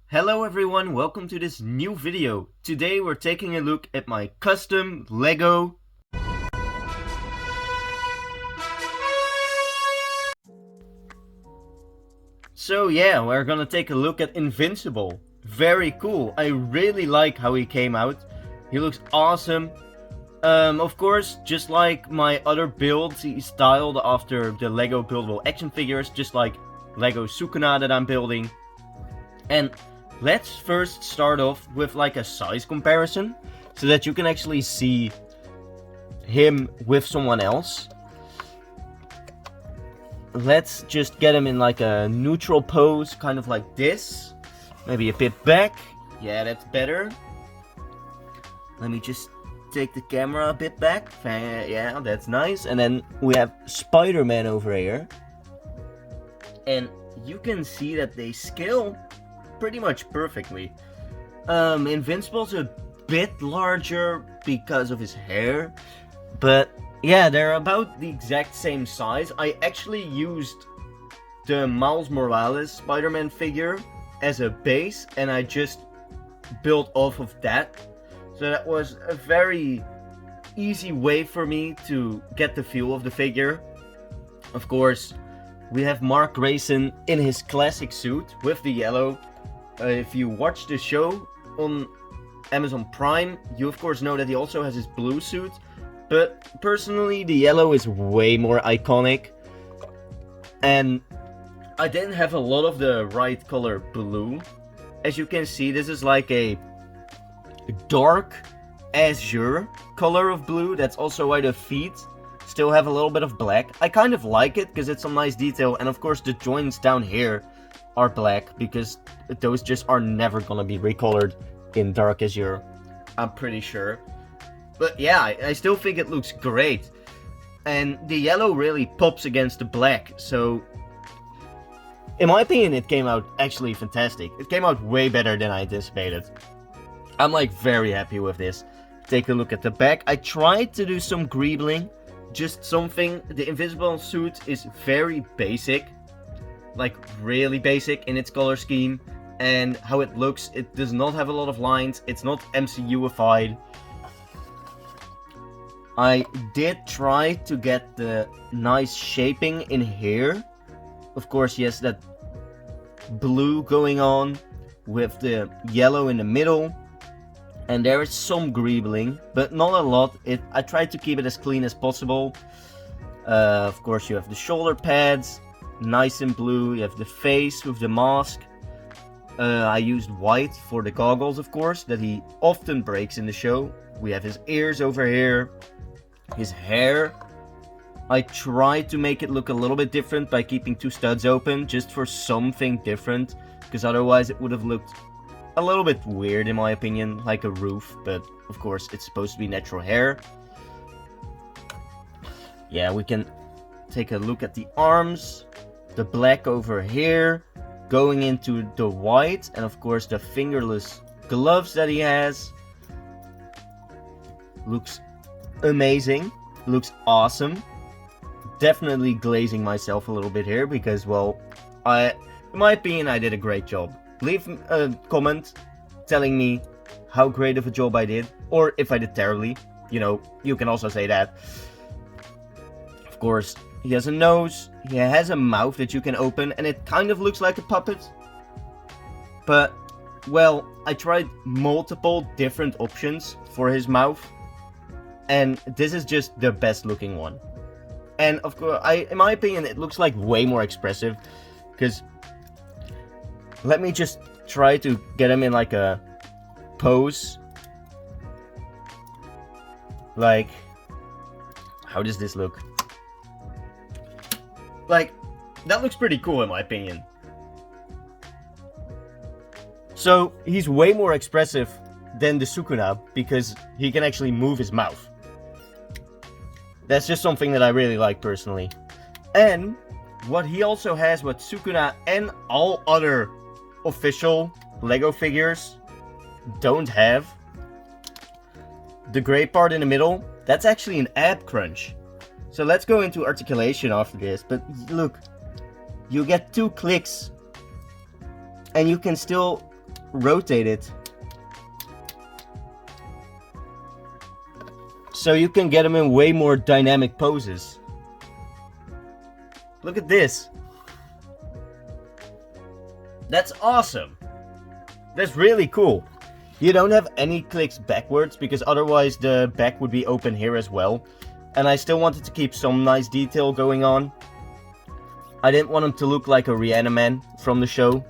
Hello everyone, welcome to this new video. Today we're taking a look at my custom Lego. So yeah, we're gonna take a look at Invincible. Very cool, I really like how he came out. He looks awesome. Of course, just like my other builds, he's styled after the Lego buildable action figures, just like Lego Sukuna that I'm building. And let's first start off with like a size comparison, so that you can actually see him with someone else. Let's just get him in like a neutral pose, kind of like this. Maybe a bit back. Yeah, that's better. Let me just take the camera a bit back. Yeah, that's nice. And then we have Spider-Man over here. And you can see that they scale pretty much perfectly. Invincible's a bit larger because of his hair, but yeah, they're about the exact same size. I actually used the Miles Morales Spider-Man figure as a base, and I just built off of that. So that was a very easy way for me to get the feel of the figure. Of course, we have Mark Grayson in his classic suit with the yellow. If you watch the show on Amazon Prime, you of course know that he also has his blue suit. But personally, the yellow is way more iconic. And I didn't have a lot of the right color blue. As you can see, this is like a dark azure color of blue. That's also why the feet still have a little bit of black. I kind of like it because it's some nice detail. And of course the joints down here are black, because those just are never gonna be recolored in dark azure, I'm pretty sure. But yeah, I still think it looks great. And the yellow really pops against the black, so in my opinion it came out actually fantastic. It came out way better than I anticipated. I'm like very happy with this. Take a look at the back. I tried to do some greebling, just something. The Invisible suit is very basic, like really basic in its color scheme, and how it looks. It does not have a lot of lines. It's not MCU-ified. I did try to get the nice shaping in here. Of course, he has that blue going on with the yellow in the middle. And there is some greebling, but not a lot. I tried to keep it as clean as possible. Of course, you have the shoulder pads, nice and blue. You have the face with the mask. I used white for the goggles, of course, that he often breaks in the show. We have his ears over here. His hair. I tried to make it look a little bit different by keeping two studs open, just for something different, because otherwise it would have looked a little bit weird in my opinion, like a roof, but of course it's supposed to be natural hair. Yeah, we can take a look at the arms, the black over here, going into the white, and of course the fingerless gloves that he has. Looks amazing, looks awesome. Definitely glazing myself a little bit here, because well, in my opinion I did a great job. Leave a comment telling me how great of a job I did, or if I did terribly. You know, you can also say that. Of course, he has a nose, he has a mouth that you can open, and it kind of looks like a puppet. But, well, I tried multiple different options for his mouth, and this is just the best looking one. And of course, in my opinion, it looks like way more expressive, because let me just try to get him in like a pose. Like, how does this look? Like, that looks pretty cool in my opinion. So, he's way more expressive than the Sukuna, because he can actually move his mouth. That's just something that I really like personally. And what he also has, what Sukuna and all other official Lego figures don't have, the gray part in the middle, that's actually an ab crunch. So let's go into articulation after this, but look, you get 2 clicks and you can still rotate it. So you can get him in way more dynamic poses. Look at this. That's awesome. That's really cool. You don't have any clicks backwards because otherwise the back would be open here as well. And I still wanted to keep some nice detail going on. I didn't want him to look like a Rihanna man from the show.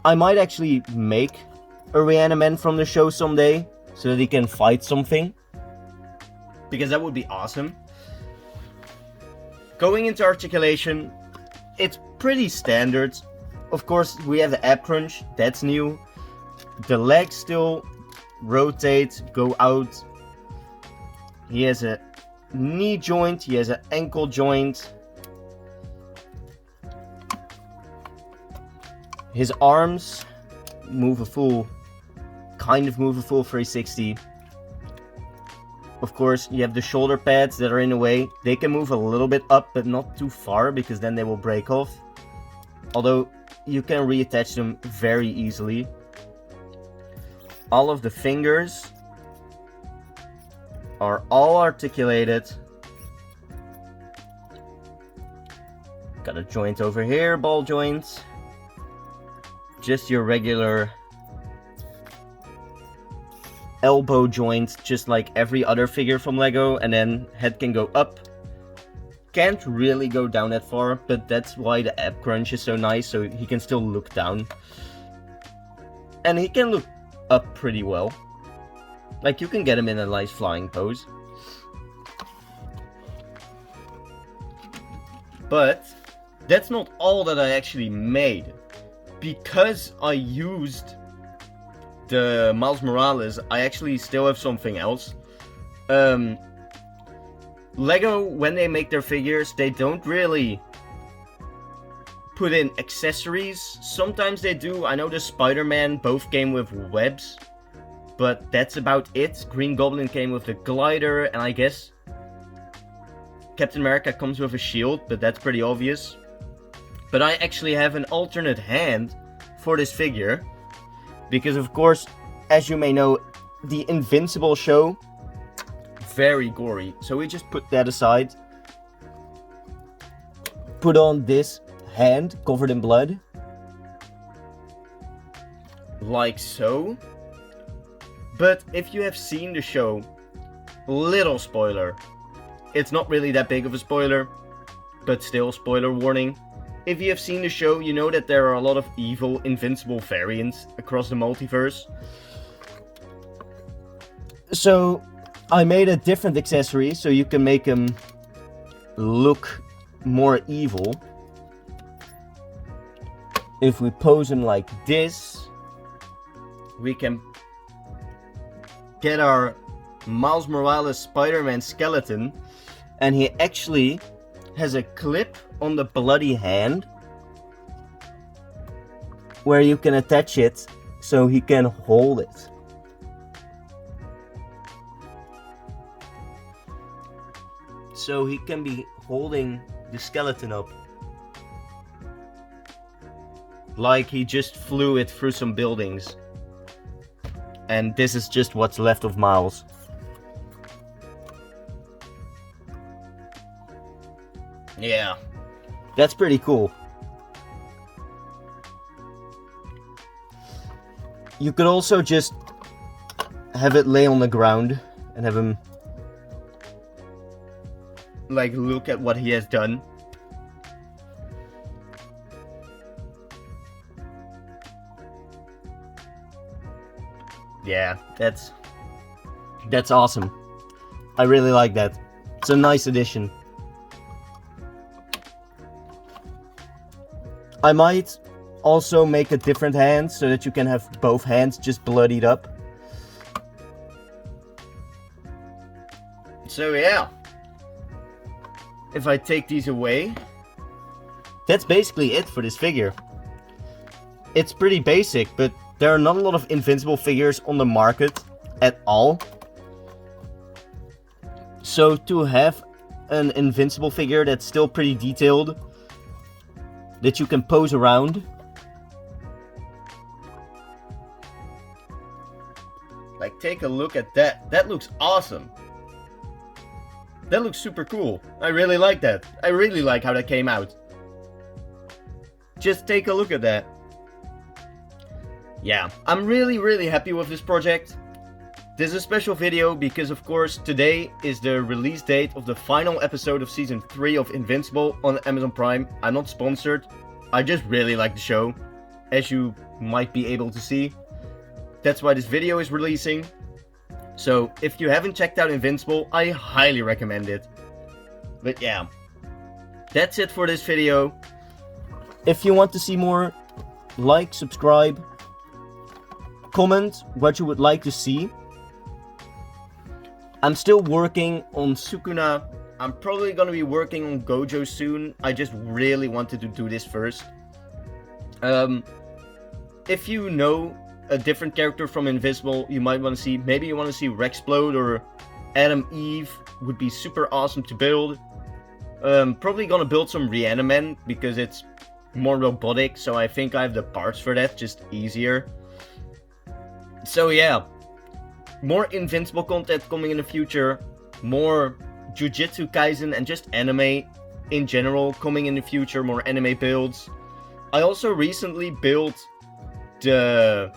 I might actually make a Rihanna man from the show someday so that he can fight something. Because that would be awesome. Going into articulation, it's pretty standard. Of course, we have the ab crunch, that's new. The legs still rotate, go out. He has a knee joint, he has an ankle joint. His arms move a full 360. Of course, you have the shoulder pads that are in the way. They can move a little bit up, but not too far, because then they will break off. Although, you can reattach them very easily. All of the fingers are all articulated. Got a joint over here, ball joint. Just your regular elbow joint, just like every other figure from Lego, and then head can go up. Can't really go down that far, but that's why the ab crunch is so nice, so he can still look down. And he can look up pretty well. Like, you can get him in a nice flying pose. But that's not all that I actually made. Because I used the Miles Morales, I actually still have something else. Lego, when they make their figures, they don't really put in accessories. Sometimes they do. I know the Spider-Man both came with webs, but that's about it. Green Goblin came with the glider, and I guess Captain America comes with a shield, but that's pretty obvious. But I actually have an alternate hand for this figure. Because of course, as you may know, the Invincible show, very gory. So we just put that aside. Put on this hand covered in blood. Like so. But if you have seen the show, little spoiler. It's not really that big of a spoiler, but still spoiler warning. If you have seen the show, you know that there are a lot of evil, invincible variants across the multiverse. So, I made a different accessory so you can make him look more evil. If we pose him like this, we can get our Miles Morales Spider-Man skeleton, and he actually has a clip on the bloody hand where you can attach it so he can hold it. So he can be holding the skeleton up like he just flew it through some buildings. And this is just what's left of Miles. Yeah, that's pretty cool. You could also just have it lay on the ground and have him like look at what he has done. Yeah, that's awesome. I really like that. It's a nice addition. I might also make a different hand so that you can have both hands just bloodied up. So yeah, if I take these away, that's basically it for this figure. It's pretty basic, but there are not a lot of Invincible figures on the market at all. So to have an Invincible figure that's still pretty detailed, that you can pose around, Like, take a look at that. That looks awesome. That looks super cool. I really like that. I really like how that came out. Just take a look at that. Yeah, I'm really happy with this project. This is a special video because, of course, today is the release date of the final episode of Season 3 of Invincible on Amazon Prime. I'm not sponsored. I just really like the show, as you might be able to see. That's why this video is releasing. So, if you haven't checked out Invincible, I highly recommend it. But yeah, that's it for this video. If you want to see more, like, subscribe, comment what you would like to see. I'm still working on Sukuna. I'm probably gonna be working on Gojo soon. I just really wanted to do this first. If you know a different character from Invincible you might want to see, maybe you want to see Rexplode or Adam Eve, would be super awesome to build. Probably gonna build some Reanimen because it's more robotic, so I think I have the parts for that, just easier. So yeah, more Invincible content coming in the future, more Jujutsu Kaisen and just anime in general coming in the future, more anime builds. I also recently built the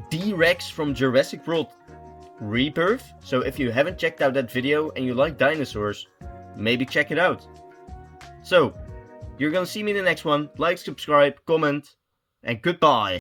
D-Rex from Jurassic World Rebirth, so if you haven't checked out that video and you like dinosaurs, maybe check it out. So, you're gonna see me in the next one. Like, subscribe, comment, and goodbye.